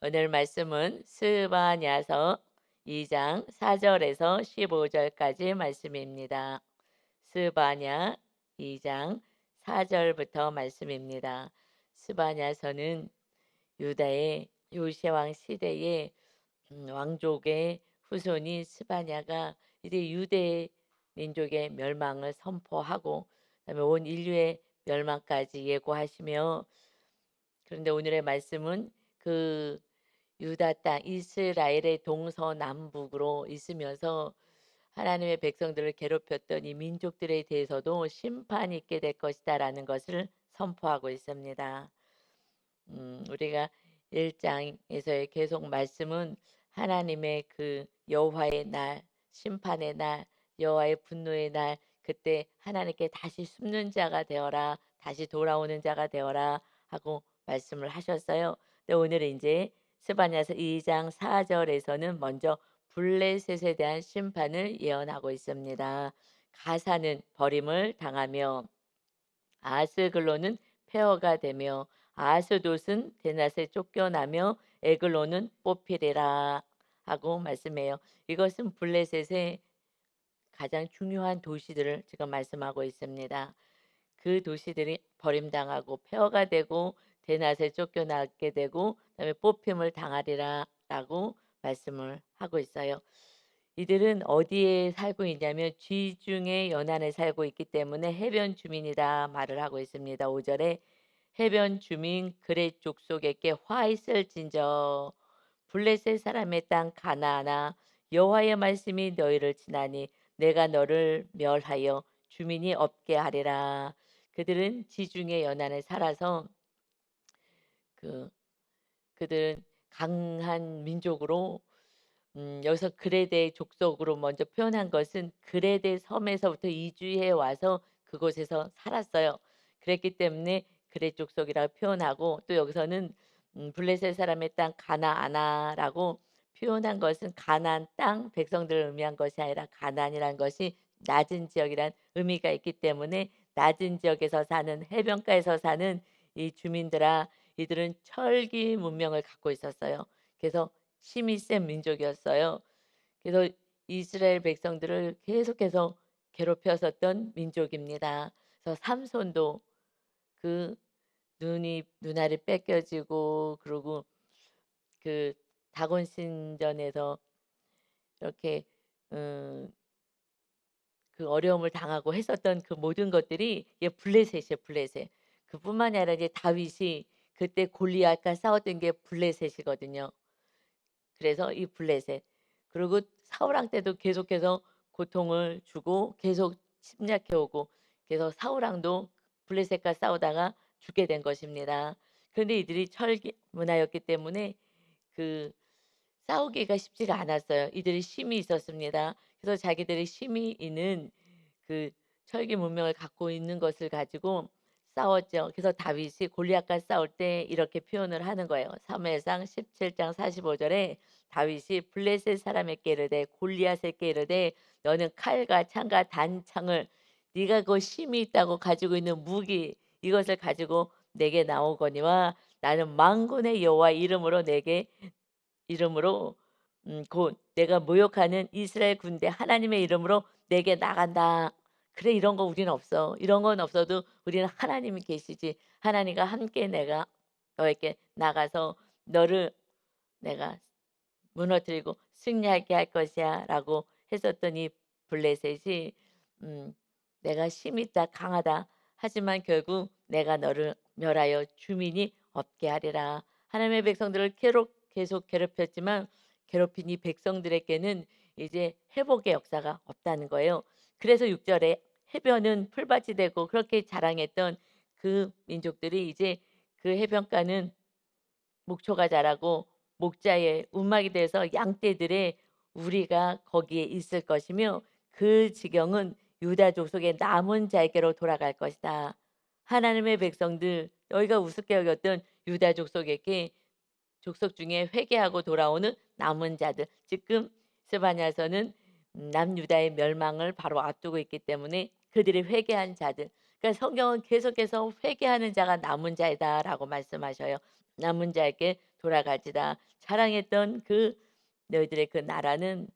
오늘 말씀은 스바냐서 2장 4절에서 15절까지 말씀입니다. 스바냐 2장 4절부터 말씀입니다. 스바냐서는 유다의 요시왕 시대의 왕족의 후손인 스바냐가 이제 유대 민족의 멸망을 선포하고 그다음에 온 인류의 멸망까지 예고하시며, 그런데 오늘의 말씀은 그 유다 땅 이스라엘의 동서남북으로 있으면서 하나님의 백성들을 괴롭혔던 이 민족들에 대해서도 심판이 있게 될 것이다라는 것을 선포하고 있습니다. 우리가 1장에서의 계속 말씀은 하나님의 그 여호와의 날, 심판의 날, 여호와의 분노의 날, 그때 하나님께 다시 숨는 자가 되어라, 다시 돌아오는 자가 되어라 하고 말씀을 하셨어요. 근데 오늘은 이제 스바냐서 2장 4절에서는 먼저 블레셋에 대한 심판을 예언하고 있습니다. 가사는 버림을 당하며 아스글론은 폐허가 되며 아스돗은 대낮에 쫓겨나며 에글론은 뽑히리라 하고 말씀해요. 이것은 블레셋의 가장 중요한 도시들을 지금 말씀하고 있습니다. 그 도시들이 버림당하고 폐허가 되고 대낮에 쫓겨나게 되고 그다음에 뽑힘을 당하리라라고 말씀을 하고 있어요. 이들은 어디에 살고 있냐면 쥐중의 연안에 살고 있기 때문에 해변 주민이다 말을 하고 있습니다. 5절에 해변 주민 그렛 족속에게 화 있을진저 블레셋 사람의 땅 가나안아, 여호와의 말씀이 너희를 치나니 내가 너를 멸하여 주민이 없게 하리라. 그들은 지중해 연안에 살아서 그 그들은 강한 민족으로, 여기서 그레데 족속으로 먼저 표현한 것은 그레데 섬에서부터 이주해 와서 그곳에서 살았어요. 그랬기 때문에 그레 족속이라고 표현하고, 또 여기서는 블레셋 사람의 땅 가나아나라고 표현한 것은 가나안 땅 백성들을 의미한 것이 아니라 가나안이라는 것이 낮은 지역이란 의미가 있기 때문에 낮은 지역에서 사는 해변가에서 사는 이 주민들아, 이들은 철기 문명을 갖고 있었어요. 그래서 힘이 센 민족이었어요. 그래서 이스라엘 백성들을 계속해서 괴롭혔었던 민족입니다. 그래서 삼손도 그 눈알이 뺏겨지고, 그리고 그 다곤 신전에서 이렇게 음, 그 어려움을 당하고 했었던 그 모든 것들이 이게 블레셋이에요, 블레셋. 그뿐만이 아니라 이제 다윗이 그때 골리앗과 싸웠던 게 블레셋이거든요. 그래서 이 블레셋, 그리고 사울 왕 때도 계속해서 고통을 주고 계속 침략해 오고, 그래서 사울 왕도 블레셋과 싸우다가 죽게 된 것입니다. 그런데 이들이 철기 문화였기 때문에 그 싸우기가 쉽지가 않았어요. 이들이 힘이 있었습니다. 그래서 자기들의 힘이 있는 그 철기 문명을 갖고 있는 것을 가지고 싸웠죠. 그래서 다윗이 골리앗과 싸울 때 이렇게 표현을 하는 거예요. 사무엘상 17장 45절에 다윗이 블레셋 사람에게 이르되 골리앗에게 이르되 너는 칼과 창과 단창을, 네가 그 힘이 있다고 가지고 있는 무기 이것을 가지고 내게 나오거니와 나는 만군의 여호와 이름으로 내게 이름으로 곧 내가 모욕하는 이스라엘 군대 하나님의 이름으로 내게 나간다. 그래, 이런 거 우리는 없어. 이런 건 없어도 우리는 하나님이 계시지. 하나님과 함께 내가 너에게 나가서 너를 내가 무너뜨리고 승리하게 할 것이야라고 했었던 이 블레셋이, 음, 내가 힘이 있다 강하다 하지만 결국 내가 너를 멸하여 주민이 없게 하리라. 하나님의 백성들을 계속 괴롭혔지만 괴롭힌 이 백성들에게는 이제 회복의 역사가 없다는 거예요. 그래서 6절에 해변은 풀밭이 되고 그렇게 자랑했던 그 민족들이 이제 그 해변가는 목초가 자라고 목자의 움막이 돼서 양떼들의 우리가 거기에 있을 것이며 그 지경은 유다 족속의 남은 자에게로 돌아갈 것이다. 하나님의 백성들, 너희가 우습게 여겼던 유다 족속에게, 족속 중에 회개하고 돌아오는 남은 자들, 지금 스바냐서는 남유다의 멸망을 바로 앞두고 있기 때문에 그들이 회개한 자들, 그러니까 성경은 계속해서 회개하는 자가 남은 자이다라고 말씀하셔요. 남은 자에게 돌아갈지다. 자랑했던 그 너희들의 그 나라는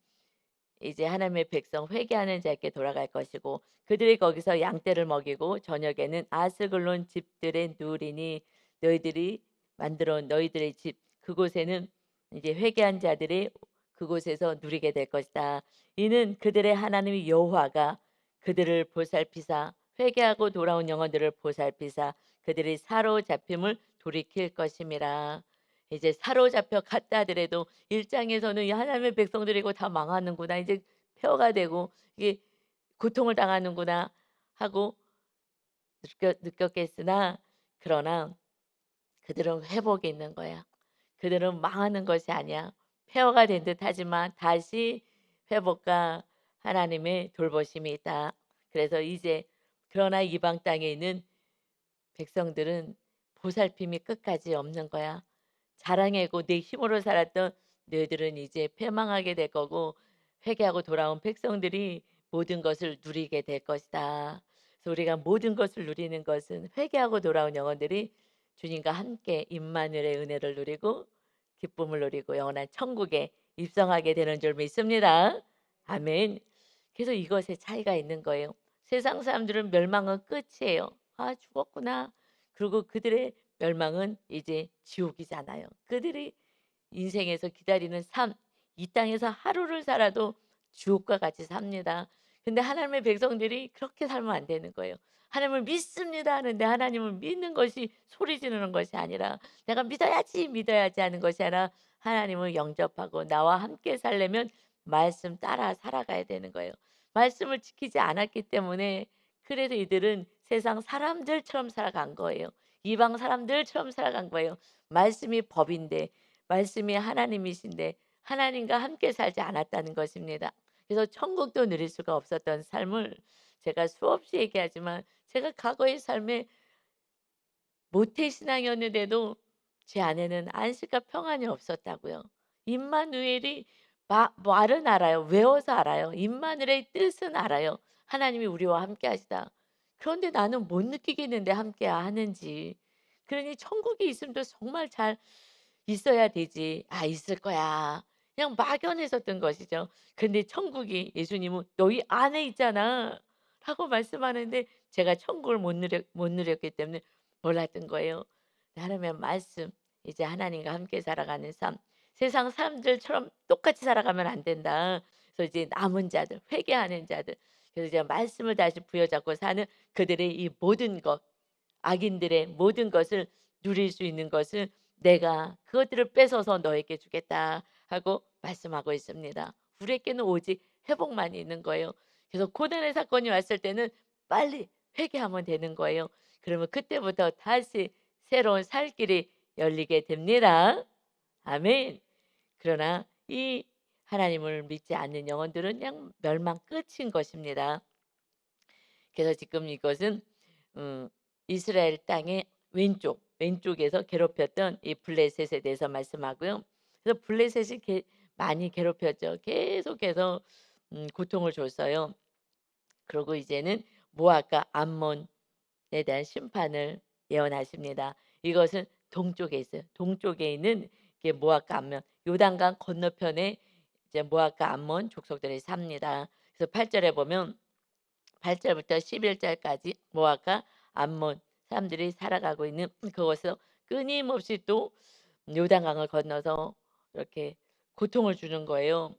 이제 하나님의 백성 회개하는 자에게 돌아갈 것이고 그들이 거기서 양떼를 먹이고 저녁에는 아스글론 집들의 누리니 너희들이 만들어 온 너희들의 집 그곳에는 이제 회개한 자들이 그곳에서 누리게 될 것이다. 이는 그들의 하나님 여호와가 그들을 보살피사 회개하고 돌아온 영혼들을 보살피사 그들이 사로잡힘을 돌이킬 것임이라. 이제 사로잡혀 갔다 하더라도 일장에서는 이 하나님의 백성들이고 다 망하는구나. 이제 폐허가 되고 이게 고통을 당하는구나 하고 느꼈겠으나 그러나 그들은 회복이 있는 거야. 그들은 망하는 것이 아니야. 폐허가 된 듯하지만 다시 회복과 하나님의 돌보심이 있다. 그래서 이제 그러나 이방 땅에 있는 백성들은 보살핌이 끝까지 없는 거야. 자랑하고 내 힘으로 살았던 너희들은 이제 패망하게 될 거고 회개하고 돌아온 백성들이 모든 것을 누리게 될 것이다. 그래서 우리가 모든 것을 누리는 것은 회개하고 돌아온 영혼들이 주님과 함께 임마누엘의 은혜를 누리고 기쁨을 누리고 영원한 천국에 입성하게 되는 줄 믿습니다. 아멘. 그래서 이것에 차이가 있는 거예요. 세상 사람들은 멸망은 끝이에요. 아, 죽었구나. 그리고 그들의 멸망은 이제 지옥이잖아요. 그들이 인생에서 기다리는 삶, 이 땅에서 하루를 살아도 주옥과 같이 삽니다. 근데 하나님의 백성들이 그렇게 살면 안 되는 거예요. 하나님을 믿습니다 하는데 하나님을 믿는 것이 소리 지르는 것이 아니라 내가 믿어야지 믿어야지 하는 것이 아니라 하나님을 영접하고 나와 함께 살려면 말씀 따라 살아가야 되는 거예요. 말씀을 지키지 않았기 때문에 그래서 이들은 세상 사람들처럼 살아간 거예요. 이방 사람들처럼 살아간 거예요. 말씀이 법인데 말씀이 하나님이신데 하나님과 함께 살지 않았다는 것입니다. 그래서 천국도 누릴 수가 없었던 삶을 제가 수없이 얘기하지만 제가 과거의 삶에 모태신앙이었는데도 제 안에는 안식과 평안이 없었다고요. 임마누엘이 말은 알아요. 외워서 알아요. 임마누엘의 뜻은 알아요. 하나님이 우리와 함께 하시다. 그런데 나는 못 느끼겠는데 함께 하는지. 그러니 천국이 있음도 정말 잘 있어야 되지. '아 있을 거야.' 그냥 막연했었던 것이죠. 근데 천국이 예수님은 "너희 안에 있잖아." 라고 말씀하는데 제가 천국을 못 누렸기 때문에 몰랐던 거예요. 하나님의 말씀 이제 하나님과 함께 살아가는 삶. 세상 사람들처럼 똑같이 살아가면 안 된다. 그래서 이제 남은 자들, 회개하는 자들. 그래서 이제 말씀을 다시 부여잡고 사는 그들의 이 모든 것, 악인들의 모든 것을 누릴 수 있는 것을 내가 그것들을 뺏어서 너에게 주겠다 하고 말씀하고 있습니다. 우리에게는 오직 회복만 있는 거예요. 그래서 고난의 사건이 왔을 때는 빨리 회개하면 되는 거예요. 그러면 그때부터 다시 새로운 살 길이 열리게 됩니다. 아멘. 그러나 이 하나님을 믿지 않는 영혼들은 그냥 멸망 끝인 것입니다. 그래서 지금 이것은 이스라엘 땅의 왼쪽에서 괴롭혔던 이 블레셋에 대해서 말씀하고요. 그래서 블레셋이 많이 괴롭혔죠. 계속해서 고통을 줬어요. 그리고 이제는 모압과 암몬에 대한 심판을 예언하십니다. 이것은 동쪽에 있어요. 동쪽에 있는 게 모압과 암몬, 요단강 건너편에 이제 모압과 암몬 족속들이 삽니다. 그래서 8절에 보면 8절부터 11절까지 모압과 암몬 사람들이 살아가고 있는 그곳에서 끊임없이 또 요단강을 건너서 이렇게 고통을 주는 거예요.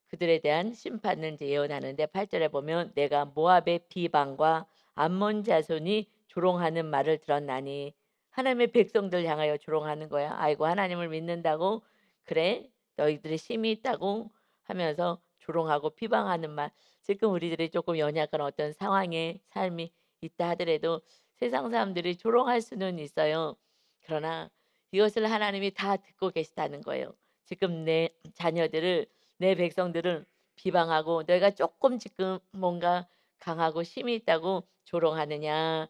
그들에 대한 심판을 이제 예언하는데 8절에 보면 내가 모압의 비방과 암몬 자손이 조롱하는 말을 들었나니 하나님의 백성들 향하여 조롱하는 거야. 아이고 하나님을 믿는다고 그래 너희들이 힘이 있다고 하면서 조롱하고 비방하는 말. 지금 우리들이 조금 연약한 어떤 상황에 삶이 있다 하더라도 세상 사람들이 조롱할 수는 있어요. 그러나 이것을 하나님이 다 듣고 계시다는 거예요. 지금 내 자녀들을 내 백성들을 비방하고 너희가 조금 지금 뭔가 강하고 힘이 있다고 조롱하느냐.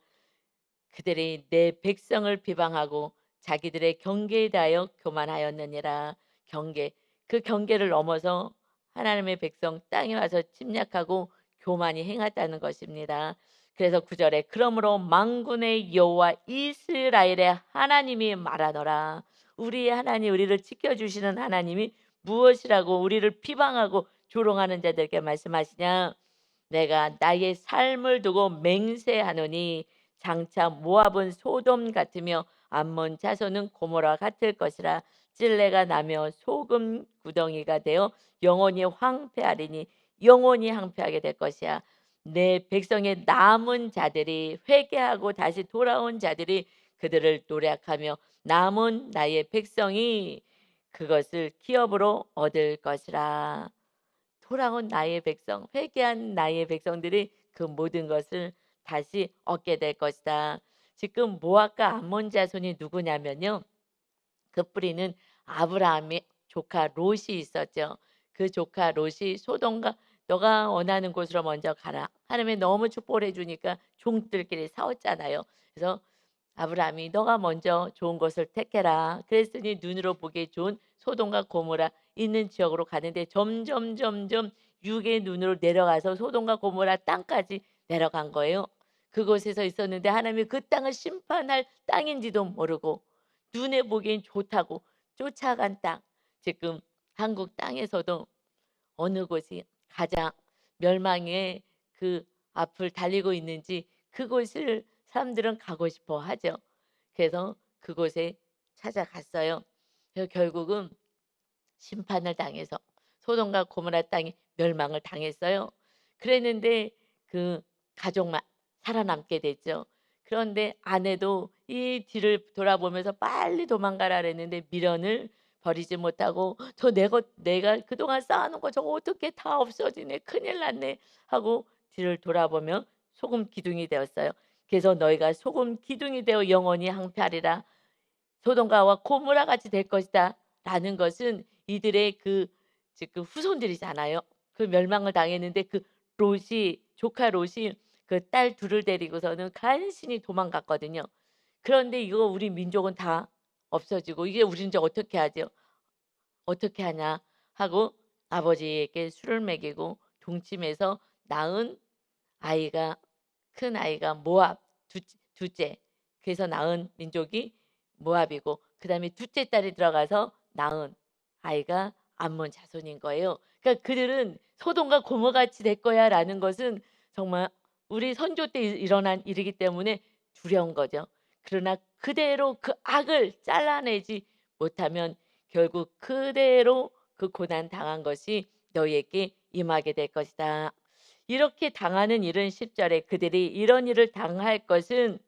그들이 내 백성을 비방하고 자기들의 경계에 대하여 교만하였느니라. 경계. 그 경계를 넘어서 하나님의 백성 땅에 와서 침략하고 교만이 행했다는 것입니다. 그래서 9절에 그러므로 만군의 여호와 이스라엘의 하나님이 말하노라. 우리 하나님, 우리를 지켜주시는 하나님이 무엇이라고 우리를 비방하고 조롱하는 자들에게 말씀하시냐? 내가 나의 삶을 두고 맹세하노니 장차 모압은 소돔 같으며 암몬 자손은 고모라 같을 것이라. 찔레가 나며 소금 구덩이가 되어 영원히 황폐하리니 영원히 황폐하게 될 것이야. 내 백성의 남은 자들이 회개하고 다시 돌아온 자들이 그들을 노력하며 남은 나의 백성이 그것을 기업으로 얻을 것이라. 돌아온 나의 백성, 회개한 나의 백성들이 그 모든 것을 다시 얻게 될 것이다. 지금 모압과 암몬 자손이 누구냐면요. 그 뿌리는 아브라함의 조카 롯이 있었죠. 그 조카 롯이 소돔과 너가 원하는 곳으로 먼저 가라. 하나님이 너무 축복을 해주니까 종들끼리 싸웠잖아요. 그래서 아브라함이 너가 먼저 좋은 것을 택해라. 그랬더니 눈으로 보기에 좋은 소돔과 고모라 있는 지역으로 가는데 점점 육의 눈으로 내려가서 소돔과 고모라 땅까지 내려간 거예요. 그곳에서 있었는데 하나님이 그 땅을 심판할 땅인지도 모르고 눈에 보기엔 좋다고 쫓아간 땅. 지금 한국 땅에서도 어느 곳이 가장 멸망의 그 앞을 달리고 있는지 그곳을 사람들은 가고 싶어 하죠. 그래서 그곳에 찾아갔어요. 그래서 결국은 심판을 당해서 소돔과 고모라 땅이 멸망을 당했어요. 그랬는데 그 가족만 살아남게 됐죠. 그런데 아내도 이 뒤를 돌아보면서 빨리 도망가라 그랬는데 미련을 버리지 못하고 저 내가 그동안 쌓아놓은 거 저거 어떻게 다 없어지네 큰일 났네 하고 뒤를 돌아보며 소금 기둥이 되었어요. 그래서 너희가 소금 기둥이 되어 영원히 항폐하리라. 소돔과 고모라 같이 될 것이다 라는 것은 이들의 그 지금 후손들이잖아요. 그 멸망을 당했는데 그 롯이 조카 롯이 그 딸 둘을 데리고서는 간신히 도망갔거든요. 그런데 이거 우리 민족은 다 없어지고 이게 우리는 이제 어떻게 하죠? 어떻게 하냐 하고 아버지에게 술을 먹이고 동침해서 낳은 아이가 큰 아이가 모압 둘째. 그래서 낳은 민족이 모압이고 그다음에 둘째 딸이 들어가서 낳은 아이가 암몬 자손인 거예요. 그러니까 그들은 소돔과 고모같이 될 거야라는 것은 정말 우리 선조 때 일어난 일이기 때문에 두려운 거죠. 그러나 그대로 그 악을 잘라내지 못하면 결국 그대로 그 고난 당한 것이 너희에게 임하게 될 것이다. 이렇게 당하는 일은 10절에 그들이 이런 일을 당할 것은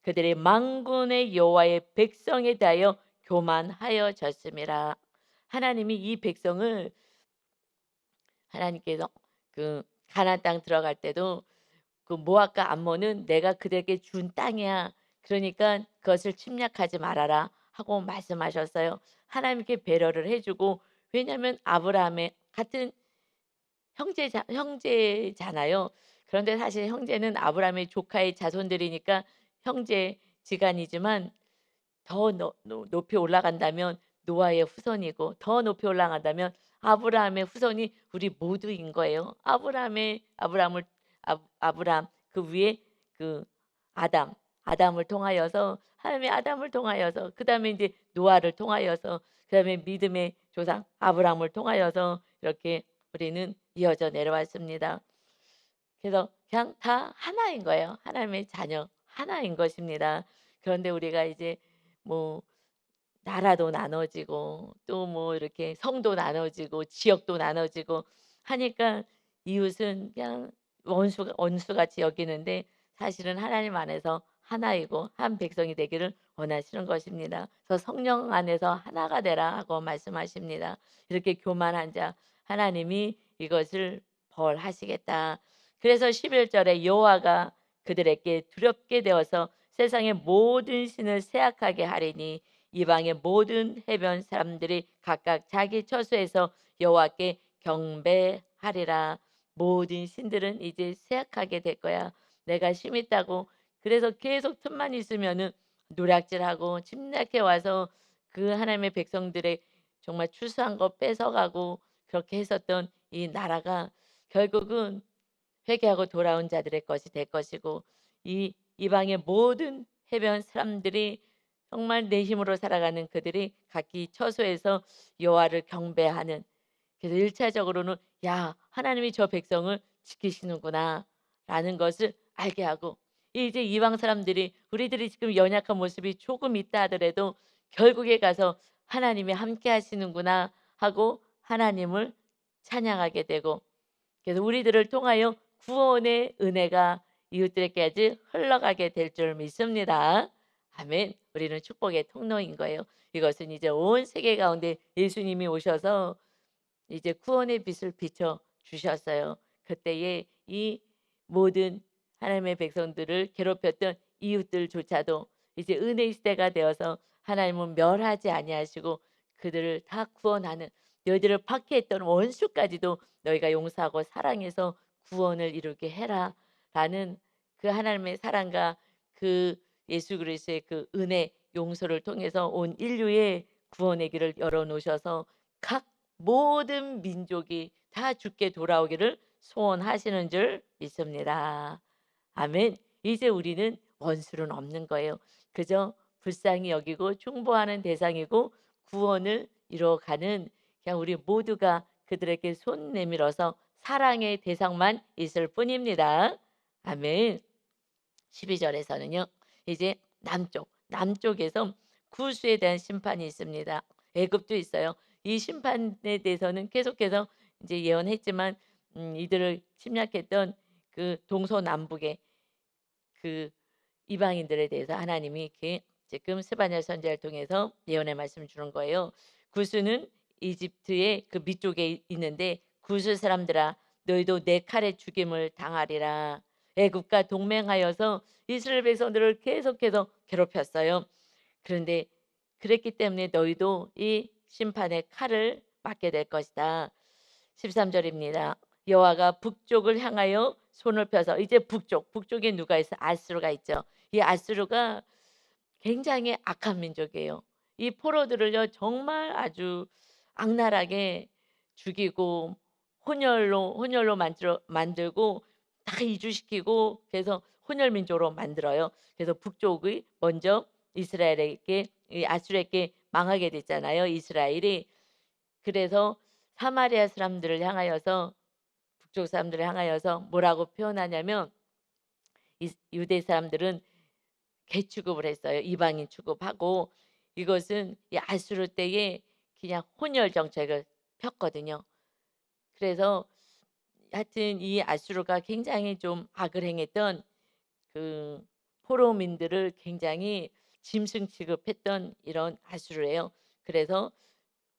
그들의 만군의 여호와의 백성에 대하여 교만하여졌음이라. 하나님이 이 백성을 하나님께서 그 가나안 땅 들어갈 때도 그 모압과 암몬은 내가 그들에게 준 땅이야. 그러니까 그것을 침략하지 말아라 하고 말씀하셨어요. 하나님께 배려를 해주고 왜냐하면 아브라함의 같은 형제잖아요. 그런데 사실 형제는 아브라함의 조카의 자손들이니까 형제지간이지만 더 높이 올라간다면 노아의 후손이고 더 높이 올라간다면 아브라함의 후손이 우리 모두인 거예요. 아브라함 그 위에 그 아담 아담을 통하여서 하나님의 아담을 통하여서 그다음에 이제 노아를 통하여서 그다음에 믿음의 조상 아브라함을 통하여서 이렇게 우리는 이어져 내려왔습니다. 그래서 그냥 다 하나인 거예요. 하나님의 자녀 하나인 것입니다. 그런데 우리가 이제 뭐 나라도 나눠지고 또 뭐 이렇게 성도 나눠지고 지역도 나눠지고 하니까 이웃은 그냥 원수같이 여기는데 사실은 하나님 안에서 하나이고 한 백성이 되기를 원하시는 것입니다. 그래서 성령 안에서 하나가 되라 하고 말씀하십니다. 이렇게 교만한 자 하나님이 이것을 벌하시겠다. 그래서 11절에 여호와가 그들에게 두렵게 되어서 세상의 모든 신을 세악하게 하리니 이방의 모든 해변 사람들이 각각 자기 처소에서 여호와께 경배하리라. 모든 신들은 이제 쇠약하게 될 거야. 내가 심 있다고 그래서 계속 틈만 있으면은 노략질하고 침략해 와서 그 하나님의 백성들의 정말 추수한 거 뺏어가고 그렇게 했었던 이 나라가 결국은 회개하고 돌아온 자들의 것이 될 것이고 이 이방의 모든 해변 사람들이 정말 내 힘으로 살아가는 그들이 각기 처소에서 여호와를 경배하는, 그래서 1차적으로는 '야 하나님이 저 백성을 지키시는구나.'라는 것을 알게 하고, 이제 이방 사람들이 우리들이 지금 연약한 모습이 조금 있다 하더라도 결국에 가서 '하나님이 함께 하시는구나.' 하고 하나님을 찬양하게 되고, 그래서 우리들을 통하여 구원의 은혜가 이웃들에게까지 흘러가게 될 줄 믿습니다. 아멘. 우리는 축복의 통로인 거예요. 이것은 이제 온 세계 가운데 예수님이 오셔서 이제 구원의 빛을 비춰 주셨어요. 그때에 이 모든 하나님의 백성들을 괴롭혔던 이웃들조차도 이제 은혜의 시대가 되어서 하나님은 멸하지 아니하시고 그들을 다 구원하는, 너희들을 박해했던 원수까지도 너희가 용서하고 사랑해서 구원을 이루게 해라라는 그 하나님의 사랑과 그 예수 그리스도의 그 은혜 용서를 통해서 온 인류의 구원의 길을 열어 놓으셔서 각 모든 민족이 다 주께 돌아오기를 소원하시는 줄 믿습니다. 아멘. 이제 우리는 원수는 없는 거예요. 그저 불쌍히 여기고 충보하는 대상이고 구원을 이뤄가는, 그냥 우리 모두가 그들에게 손 내밀어서 사랑의 대상만 있을 뿐입니다. 아멘. 12절에서는요. 이제 남쪽에서 구수에 대한 심판이 있습니다. 애굽도 있어요. 이 심판에 대해서는 계속해서 이제 예언했지만 이들을 침략했던 그 동서남북의 그 이방인들에 대해서 하나님이 이렇게 지금 스바냐 선지자를 통해서 예언의 말씀을 주는 거예요. 구스는 이집트의 그 밑쪽에 있는데, 구스 사람들아 너희도 내 칼에 죽임을 당하리라. 애굽과 동맹하여서 이스라엘 백성들을 계속해서 괴롭혔어요. 그런데 그랬기 때문에 너희도 이 심판의 칼을 맞게 될 것이다. 13절입니다. 여호와가 북쪽을 향하여 손을 펴서, 이제 북쪽에 누가 있어? 아수르가 있죠. 이 아수르가 굉장히 악한 민족이에요. 이 포로들을요 정말 아주 악랄하게 죽이고 혼혈로 만들고 다 이주시키고, 그래서 혼혈 민족으로 만들어요. 그래서 북쪽이 먼저 이스라엘에게, 이 아수르에게 망하게 됐잖아요, 이스라엘이. 그래서 사마리아 사람들을 향하여서, 북쪽 사람들을 향하여서 뭐라고 표현하냐면, 유대 사람들은 개 취급을 했어요. 이방인 취급하고, 이것은 이 아수르 때에 그냥 혼혈 정책을 폈거든요. 그래서 하여튼 이 아수르가 굉장히 좀 악을 행했던 그 포로민들을 굉장히 짐승 취급했던 이런 아수르예요. 그래서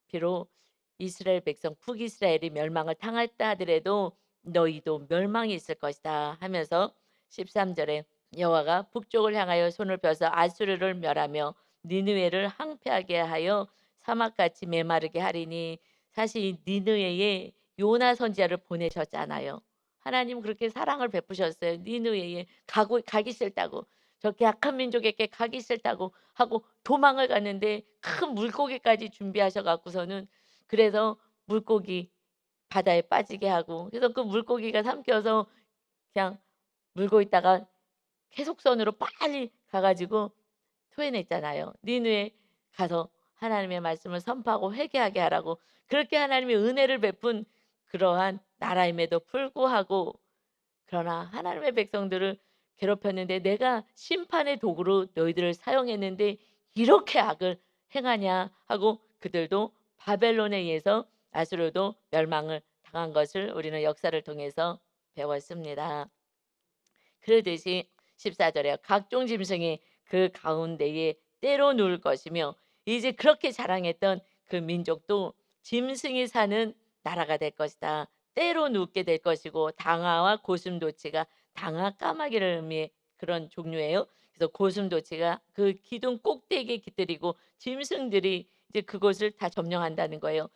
비록 이스라엘 백성 북이스라엘이 멸망을 당했다 하더라도 너희도 멸망이 있을 것이다 하면서 13절에 여호와가 북쪽을 향하여 손을 펴서 아수르를 멸하며 니느웨를 항폐하게 하여 사막같이 메마르게 하리니, 사실 이 니느웨에 요나 선지자를 보내셨잖아요. 하나님 그렇게 사랑을 베푸셨어요. 니느웨에 가기 싫다고, 저렇게 악한 민족에게 가기 싫다고 하고 도망을 갔는데 큰 물고기까지 준비하셔 갖고서는, 그래서 물고기 바다에 빠지게 하고, 그래서 그 물고기가 삼켜서 그냥 물고 있다가 해속선으로 빨리 가 가지고 토해냈잖아요. 니느에 가서 하나님의 말씀을 선포하고 회개하게 하라고. 그렇게 하나님이 은혜를 베푼 그러한 나라임에도 불구하고, 그러나 하나님의 백성들을 괴롭혔는데 내가 심판의 도구로 너희들을 사용했는데 이렇게 악을 행하냐 하고 그들도 바벨론에 의해서 아수르도 멸망을 당한 것을 우리는 역사를 통해서 배웠습니다. 그러듯이 14절에 각종 짐승이 그 가운데에 때로 누울 것이며, 이제 그렇게 자랑했던 그 민족도 짐승이 사는 나라가 될 것이다. 때로 눕게 될 것이고, 당아와 고슴도치가, 당아 까마귀를 의미해 그런 종류예요. 그래서 고슴도치가 그 기둥 꼭대기에 깃들이고 짐승들이 이제 그곳을 다 점령한다는 거예요.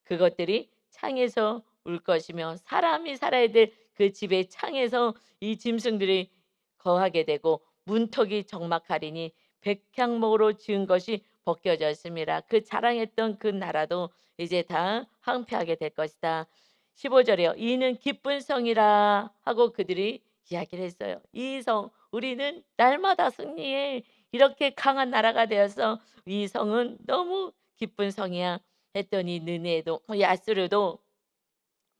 그것들이 창에서 울 것이며 사람이 살아야 될 그 집의 창에서 이 짐승들이 거하게 되고 문턱이 적막하리니 백향목으로 지은 것이 벗겨졌습니다. 그 자랑했던 그 나라도 이제 다 황폐하게 될 것이다. 15절에요. 이는 기쁜 성이라 하고 그들이 이야기를 했어요. 이 성, 우리는 날마다 승리해. 이렇게 강한 나라가 되어서 이 성은 너무 기쁜 성이야. 했더니 느네도 야스르도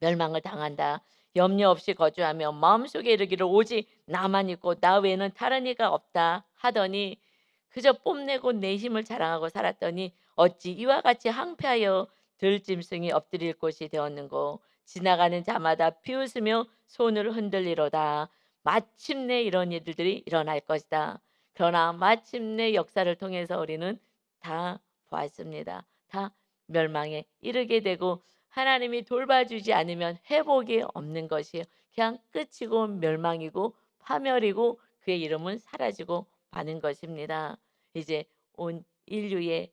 멸망을 당한다. 염려 없이 거주하며 마음속에 이르기를 오직 나만 있고 나 외에는 다른 이가 없다 하더니 그저 뽐내고 내 힘을 자랑하고 살았더니 어찌 이와 같이 항폐하여 들짐승이 엎드릴 곳이 되었는고. 지나가는 자마다 비웃으며 손을 흔들리로다. 마침내 이런 일들이 일어날 것이다. 그러나 마침내 역사를 통해서 우리는 다 보았습니다. 다 멸망에 이르게 되고 하나님이 돌봐주지 않으면 회복이 없는 것이에요. 그냥 끝이고 멸망이고 파멸이고 그의 이름은 사라지고 마는 것입니다. 이제 온 인류의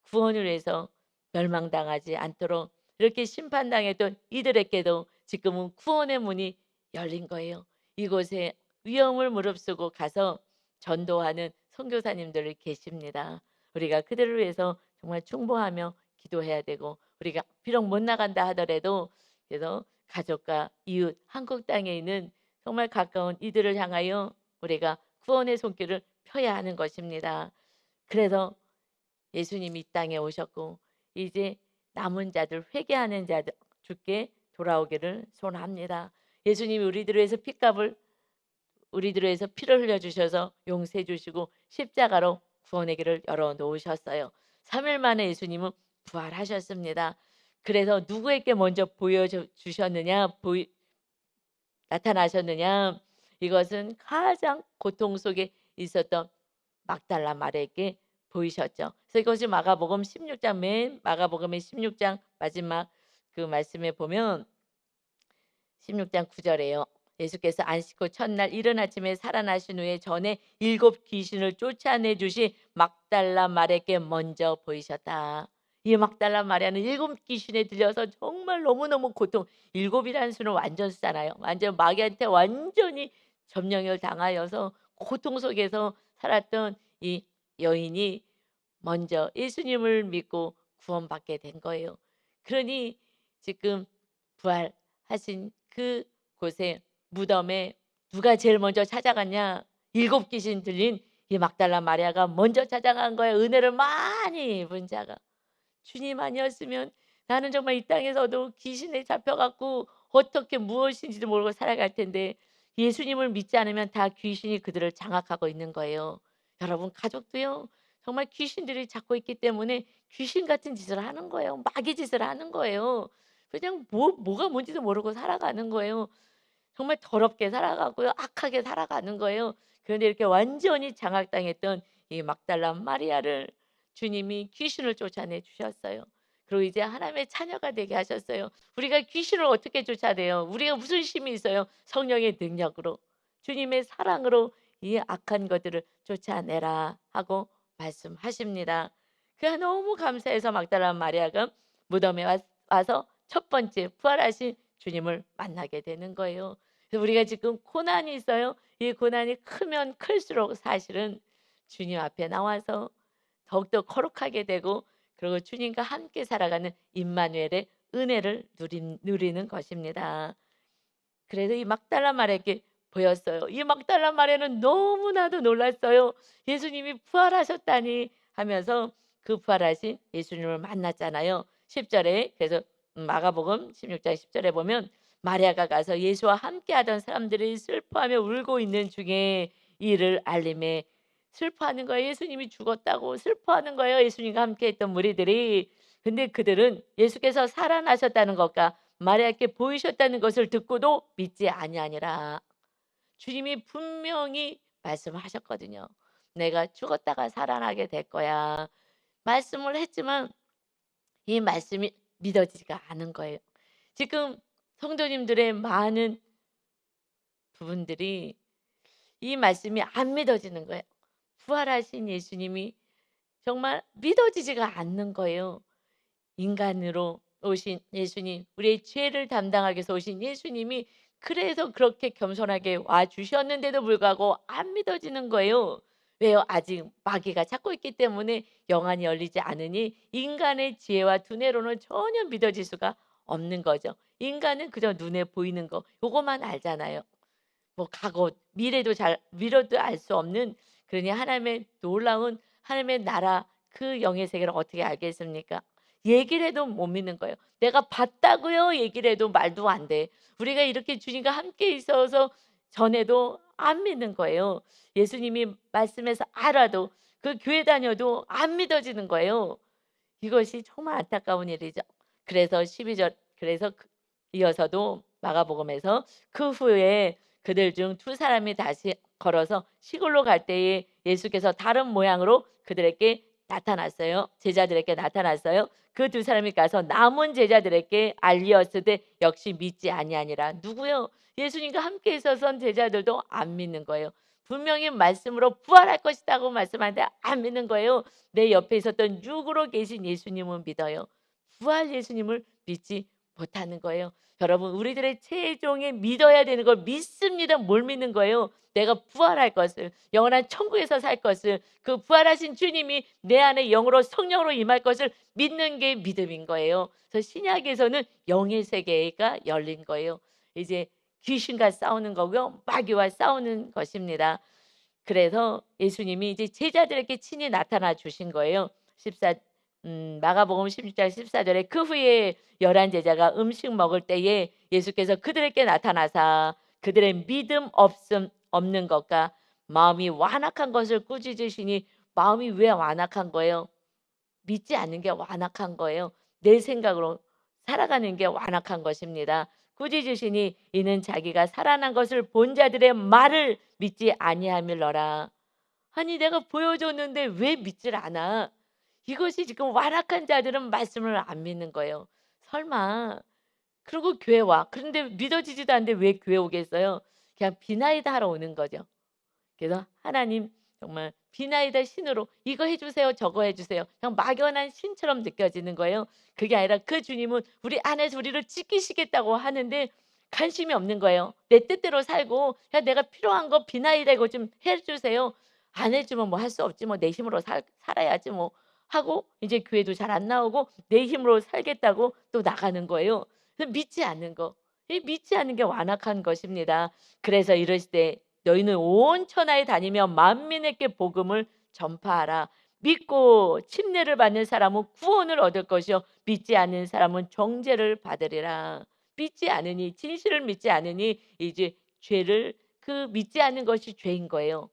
구원을 위해서 멸망당하지 않도록 이렇게 심판당했던 이들에게도 지금은 구원의 문이 열린 거예요. 이곳에 위험을 무릅쓰고 가서 전도하는 선교사님들이 계십니다. 우리가 그들을 위해서 정말 충고하며 기도해야 되고 우리가 비록 못 나간다 하더라도 그래서 가족과 이웃 한국 땅에 있는 정말 가까운 이들을 향하여 우리가 구원의 손길을 펴야 하는 것입니다. 그래서 예수님이 이 땅에 오셨고 이제 남은 자들 회개하는 자들 주께 돌아오기를 소원합니다. 예수님이 우리들을 위해서 핏값을 우리들을 위해서 피를 흘려 주셔서 용서해 주시고 십자가로 구원의 길을 열어 놓으셨어요. 3일 만에 예수님은 부활하셨습니다. 그래서 누구에게 먼저 보여 주셨느냐? 나타나셨느냐? 이것은 가장 고통 속에 있었던 막달라 마리아에게 보이셨죠. 그래서 이것이 마가복음 16장 마가복음의 16장 마지막 그 말씀에 보면 16장 9절에요. 예수께서 안식 후 첫날 이른 아침에 살아나신 후에 전에 7 귀신을 쫓아내 주신 막달라 마리아에게 먼저 보이셨다. 이 막달라 마리아는 7 귀신에 들려서 정말 너무너무 고통, 7이라는 수는 완전 수잖아요. 완전 마귀한테 완전히 점령을 당하여서 고통 속에서 살았던 이 여인이 먼저 예수님을 믿고 구원받게 된 거예요. 그러니 지금 부활하신 그곳에 무덤에 누가 제일 먼저 찾아갔냐? 7 귀신 들린 이 막달라 마리아가 먼저 찾아간 거예요. 은혜를 많이 입은 자가. 주님 아니었으면 나는 정말 이 땅에서도 귀신에 잡혀 갖고 어떻게 무엇인지도 모르고 살아갈 텐데 예수님을 믿지 않으면 다 귀신이 그들을 장악하고 있는 거예요. 여러분 가족도요. 정말 귀신들이 잡고 있기 때문에 귀신 같은 짓을 하는 거예요. 마귀 짓을 하는 거예요. 그냥 뭐가 뭔지도 모르고 살아가는 거예요. 정말 더럽게 살아가고요. 악하게 살아가는 거예요. 그런데 이렇게 완전히 장악당했던 이 막달라 마리아를 주님이 귀신을 쫓아내 주셨어요. 그리고 이제 하나님의 자녀가 되게 하셨어요. 우리가 귀신을 어떻게 쫓아내요? 우리가 무슨 힘이 있어요? 성령의 능력으로 주님의 사랑으로 이 악한 것들을 쫓아내라 하고 말씀하십니다. 그가 너무 감사해서 막달라 마리아가 무덤에 와서 첫 번째 부활하신 주님을 만나게 되는 거예요. 그래서 우리가 지금 고난이 있어요. 이 고난이 크면 클수록 사실은 주님 앞에 나와서 더욱더 거룩하게 되고 그리고 주님과 함께 살아가는 임마누엘의 은혜를 누리는 것입니다. 그래서 이 막달라 마리아에게 보였어요. 이 막달라 마리아는 너무나도 놀랐어요. 예수님이 부활하셨다니 하면서 그 부활하신 예수님을 만났잖아요. 10절에 그래서 마가복음 16장 10절에 보면 마리아가 가서 예수와 함께하던 사람들이 슬퍼하며 울고 있는 중에 이를 알림에 슬퍼하는 거예요. 예수님이 죽었다고 슬퍼하는 거예요. 예수님과 함께했던 무리들이. 근데 그들은 예수께서 살아나셨다는 것과 마리아께 보이셨다는 것을 듣고도 믿지 아니하니라. 주님이 분명히 말씀하셨거든요. 내가 죽었다가 살아나게 될 거야. 말씀을 했지만 이 말씀이 믿어지지가 않은 거예요. 지금 성도님들의 많은 부분들이 이 말씀이 안 믿어지는 거예요. 부활하신 예수님이 정말 믿어지지가 않는 거예요. 인간으로 오신 예수님, 우리의 죄를 담당하기 위해서 오신 예수님이 그래서 그렇게 겸손하게 와 주셨는데도 불구하고 안 믿어지는 거예요. 왜요? 아직 마귀가 찾고 있기 때문에 영안이 열리지 않으니 인간의 지혜와 두뇌로는 전혀 믿어질 수가 없는 거죠. 인간은 그저 눈에 보이는 거 요거만 알잖아요. 뭐 과거, 미래도 알 수 없는 그러니 하나님의 놀라운 하나님의 나라 그 영의 세계를 어떻게 알겠습니까? 얘기를 해도 못 믿는 거예요. 내가 봤다고요? 얘기를 해도 말도 안 돼. 우리가 이렇게 주님과 함께 있어서 전에도 안 믿는 거예요. 예수님이 말씀해서 알아도 그 교회 다녀도 안 믿어지는 거예요. 이것이 정말 안타까운 일이죠. 그래서 12절 그래서 이어서도 마가복음에서 그 후에 그들 중 두 사람이 다시 걸어서 시골로 갈 때에 예수께서 다른 모양으로 그들에게 나타났어요. 제자들에게 나타났어요. 그 두 사람이 가서 남은 제자들에게 알리었으되 역시 믿지 아니하니라. 누구요? 예수님과 함께 있었던 제자들도 안 믿는 거예요. 분명히 말씀으로 부활할 것이라고 말씀하는데 안 믿는 거예요. 내 옆에 있었던 육으로 계신 예수님은 믿어요. 부활 예수님을 믿지 못하는 거예요. 여러분 우리들의 최종에 믿어야 되는 걸 믿습니다. 뭘 믿는 거예요? 내가 부활할 것을, 영원한 천국에서 살 것을, 그 부활하신 주님이 내 안에 영으로 성령으로 임할 것을 믿는 게 믿음인 거예요. 그래서 신약에서는 영의 세계가 열린 거예요. 이제 귀신과 싸우는 거고요. 마귀와 싸우는 것입니다. 그래서 예수님이 이제 제자들에게 친히 나타나 주신 거예요. 14 마가복음 16장 14절에 그 후에 11 제자가 음식 먹을 때에 예수께서 그들에게 나타나사 그들의 믿음 없는 것과 마음이 완악한 것을 꾸짖으시니 마음이 왜 완악한 거예요? 믿지 않는 게 완악한 거예요. 내 생각으로 살아가는 게 완악한 것입니다. 꾸짖으시니 이는 자기가 살아난 것을 본 자들의 말을 믿지 아니함일러라. 아니 내가 보여줬는데 왜 믿질 않아? 이것이 지금 완악한 자들은 말씀을 안 믿는 거예요. 설마 그리고 교회 와. 그런데 믿어지지도 않는데 왜 교회 오겠어요? 그냥 비나이다 하러 오는 거죠. 그래서 하나님 정말 비나이다 신으로 이거 해주세요 저거 해주세요 그냥 막연한 신처럼 느껴지는 거예요. 그게 아니라 그 주님은 우리 안에서 우리를 지키시겠다고 하는데 관심이 없는 거예요. 내 뜻대로 살고 그냥 내가 필요한 거 비나이다 이거 좀 해주세요. 안 해주면 뭐 할 수 없지 뭐 내 힘으로 살아야지 뭐 하고 이제 교회도 잘 안 나오고 내 힘으로 살겠다고 또 나가는 거예요. 그래서 믿지 않는 거. 이 믿지 않는 게 완악한 것입니다. 그래서 이러시되 너희는 온 천하에 다니며 만민에게 복음을 전파하라. 믿고 침례를 받는 사람은 구원을 얻을 것이요 믿지 않는 사람은 정죄를 받으리라. 믿지 않으니 진실을 믿지 않으니 이제 죄를 그 믿지 않는 것이 죄인 거예요.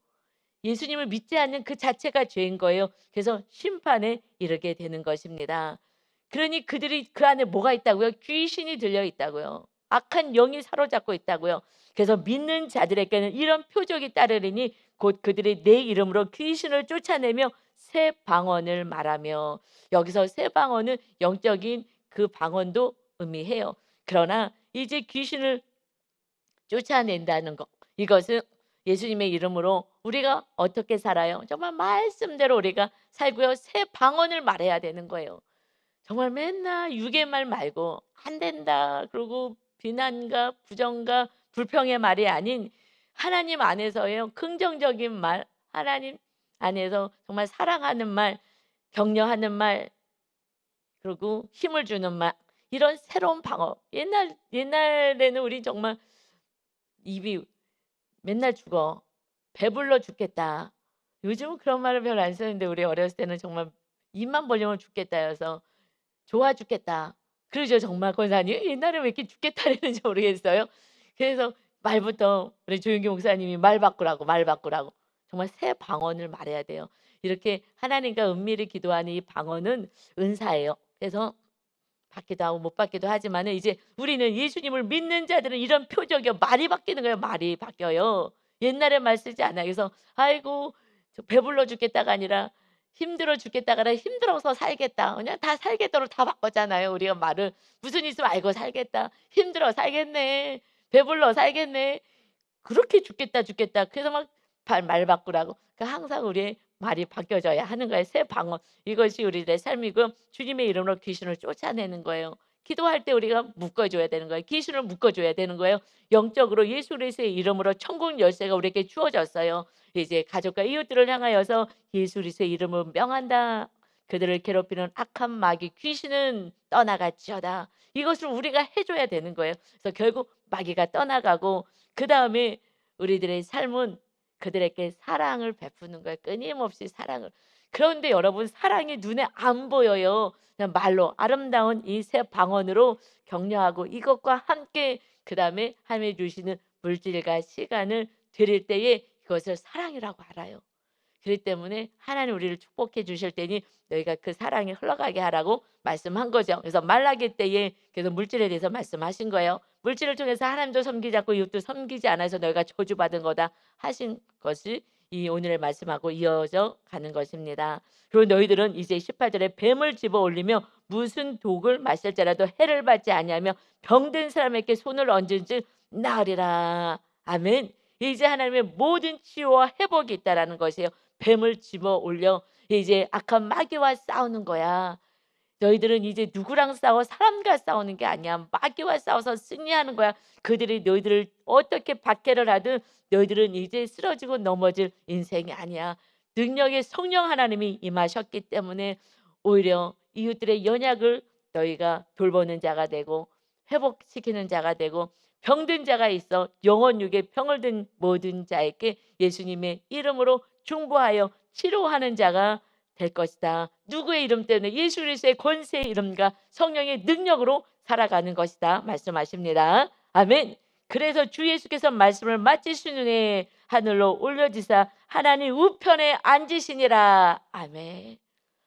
예수님을 믿지 않는 그 자체가 죄인 거예요. 그래서 심판에 이르게 되는 것입니다. 그러니 그들이 그 안에 뭐가 있다고요? 귀신이 들려 있다고요. 악한 영이 사로잡고 있다고요. 그래서 믿는 자들에게는 이런 표적이 따르리니 곧 그들이 내 이름으로 귀신을 쫓아내며 새 방언을 말하며 여기서 새 방언은 영적인 그 방언도 의미해요. 그러나 이제 귀신을 쫓아낸다는 것 이것은 예수님의 이름으로 우리가 어떻게 살아요? 정말 말씀대로 우리가 살고요. 새 방언을 말해야 되는 거예요. 정말 맨날 육의 말 말고 안 된다. 그리고 비난과 부정과 불평의 말이 아닌 하나님 안에서의 긍정적인 말, 하나님 안에서 정말 사랑하는 말, 격려하는 말, 그리고 힘을 주는 말, 이런 새로운 방어. 옛날에는 우리 정말 입이 맨날 죽어. 배불러 죽겠다. 요즘은 그런 말을 별로 안 쓰는데 우리 어렸을 때는 정말 입만 벌리면 죽겠다여서 좋아 죽겠다. 그러죠 정말 권사님. 옛날에 왜 이렇게 죽겠다 그랬는지 모르겠어요. 그래서 말부터 우리 조윤기 목사님이 말 바꾸라고 말 바꾸라고. 정말 새 방언을 말해야 돼요. 이렇게 하나님과 은밀히 기도하는 이 방언은 은사예요. 그래서 받기도 하고 못 받기도 하지만은 이제 우리는 예수님을 믿는 자들은 이런 표적이요. 말이 바뀌는 거예요. 말이 바뀌어요. 옛날에 말 쓰지 않아요. 그래서 아이고 저 배불러 죽겠다가 아니라 힘들어 죽겠다가 아니라 힘들어서 살겠다. 그냥 다 살겠다로 다 바꿨잖아요. 우리가 말을 무슨 일 있으면 아이고 살겠다. 힘들어 살겠네. 배불러 살겠네. 그렇게 죽겠다 죽겠다. 그래서 막 말 바꾸라고. 그러니까 항상 우리의 말이 바뀌어져야 하는 거예요. 새 방언. 이것이 우리들의 삶이고 주님의 이름으로 귀신을 쫓아내는 거예요. 기도할 때 우리가 묶어줘야 되는 거예요. 귀신을 묶어줘야 되는 거예요. 영적으로 예수 그리스도의 이름으로 천국 열쇠가 우리에게 주어졌어요. 이제 가족과 이웃들을 향하여서 예수 그리스도의 이름을 명한다. 그들을 괴롭히는 악한 마귀 귀신은 떠나갈지어다. 이것을 우리가 해줘야 되는 거예요. 그래서 결국 마귀가 떠나가고 그 다음에 우리들의 삶은 그들에게 사랑을 베푸는 거예요. 끊임없이 사랑을. 그런데 여러분 사랑이 눈에 안 보여요. 그냥 말로 아름다운 이 새 방언으로 격려하고 이것과 함께 그다음에 하나님이 주시는 물질과 시간을 드릴 때에 그것을 사랑이라고 알아요. 그렇기 때문에 하나님 우리를 축복해 주실 때니 너희가 그 사랑이 흘러가게 하라고 말씀한 거죠. 그래서 말라기 때에 계속 물질에 대해서 말씀하신 거예요. 물질을 통해서 하나님도 섬기지 않고 이웃도 섬기지 않아서 너희가 저주받은 거다 하신 것이 이 오늘의 말씀하고 이어져 가는 것입니다. 그리고 너희들은 이제 18절에 뱀을 집어 올리며 무슨 독을 마실지라도 해를 받지 아니하며 병든 사람에게 손을 얹은 즉 나으리라. 아멘. 이제 하나님의 모든 치유와 회복이 있다라는 것이에요. 뱀을 집어 올려 이제 악한 마귀와 싸우는 거야. 너희들은 이제 누구랑 싸워? 사람과 싸우는 게 아니야. 마귀와 싸워서 승리하는 거야. 그들이 너희들을 어떻게 박해를 하든 너희들은 이제 쓰러지고 넘어질 인생이 아니야. 능력의 성령 하나님이 임하셨기 때문에 오히려 이웃들의 연약을 너희가 돌보는 자가 되고 회복시키는 자가 되고 병든 자가 있어 영혼 육에 병을 든 모든 자에게 예수님의 이름으로 중보하여 치료하는 자가 될 것이다. 누구의 이름 때문에? 예수 그리스도의 권세의 이름과 성령의 능력으로 살아가는 것이다 말씀하십니다. 아멘. 그래서 주 예수께서 말씀을 마치시는 후에 하늘로 올려지사 하나님 우편에 앉으시니라. 아멘.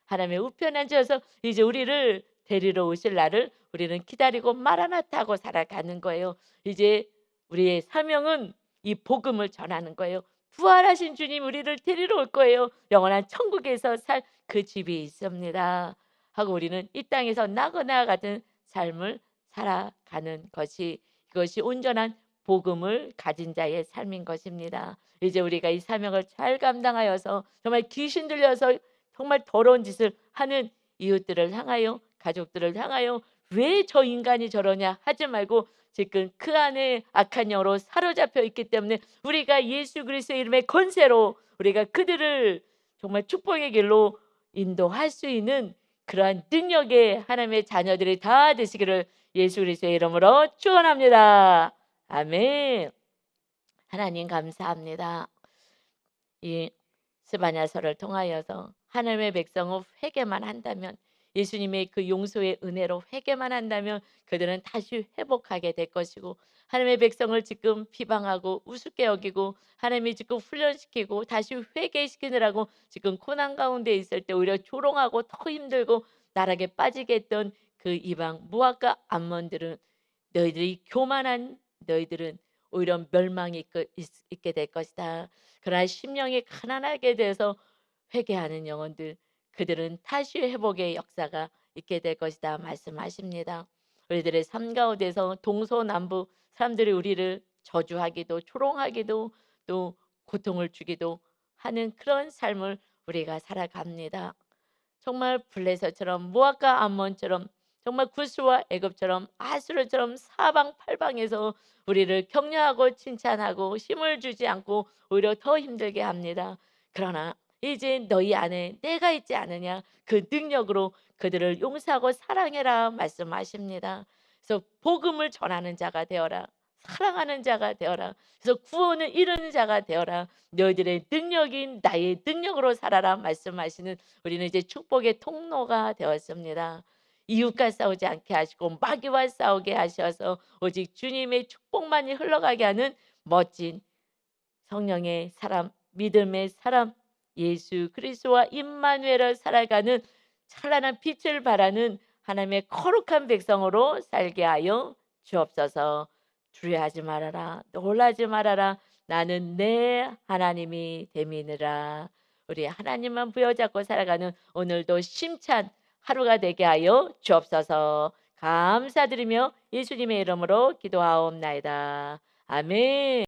하나님의 우편에 앉아서 이제 우리를 데리러 오실 날을 우리는 기다리고 마라나타 하고 살아가는 거예요. 이제 우리의 사명은 이 복음을 전하는 거예요. 부활하신 주님 우리를 데리러 올 거예요. 영원한 천국에서 살 그 집이 있습니다. 하고 우리는 이 땅에서 나그네와 같은 삶을 살아가는 것이 이것이 온전한 복음을 가진 자의 삶인 것입니다. 이제 우리가 이 사명을 잘 감당하여서 정말 귀신 들려서 정말 더러운 짓을 하는 이웃들을 향하여 가족들을 향하여 왜 저 인간이 저러냐 하지 말고 지금 그 안에 악한 영으로 사로잡혀 있기 때문에 우리가 예수 그리스도의 이름의 권세로 우리가 그들을 정말 축복의 길로 인도할 수 있는 그러한 능력의 하나님의 자녀들이 다 되시기를 예수 그리스도의 이름으로 축원합니다. 아멘. 하나님 감사합니다. 이 스바냐서를 통하여서 하나님의 백성은 회개만 한다면 예수님의 그 용서의 은혜로 회개만 한다면 그들은 다시 회복하게 될 것이고 하나님의 백성을 지금 비방하고 우습게 여기고 하나님이 지금 훈련시키고 다시 회개시키느라고 지금 고난 가운데 있을 때 오히려 조롱하고 더 힘들고 나락에 빠지게 했던 그 이방 모압과 암몬들은 너희들이 교만한 너희들은 오히려 멸망이 있게 될 것이다. 그러나 심령이 가난하게 돼서 회개하는 영혼들 그들은 다시 회복의 역사가 있게 될 것이다 말씀하십니다. 우리들의 삶 가운데서 동서남북 사람들이 우리를 저주하기도 조롱하기도 또 고통을 주기도 하는 그런 삶을 우리가 살아갑니다. 정말 블레셋처럼 모압과 암몬처럼 정말 구스와 애굽처럼 아수르처럼 사방팔방에서 우리를 격려하고 칭찬하고 힘을 주지 않고 오히려 더 힘들게 합니다. 그러나 이제 너희 안에 내가 있지 않느냐 그 능력으로 그들을 용서하고 사랑해라 말씀하십니다. 그래서 복음을 전하는 자가 되어라. 사랑하는 자가 되어라. 그래서 구원을 이루는 자가 되어라. 너희들의 능력인 나의 능력으로 살아라 말씀하시는 우리는 이제 축복의 통로가 되었습니다. 이웃과 싸우지 않게 하시고 마귀와 싸우게 하셔서 오직 주님의 축복만이 흘러가게 하는 멋진 성령의 사람, 믿음의 사람, 예수 그리스도와 임마누엘을 살아가는 찬란한 빛을 발하는 하나님의 거룩한 백성으로 살게 하여 주옵소서. 두려워하지 말아라. 놀라지 말아라. 나는 내 하나님이 됨이니라. 우리 하나님만 부여잡고 살아가는 오늘도 심찬 하루가 되게 하여 주옵소서. 감사드리며 예수님의 이름으로 기도하옵나이다. 아멘.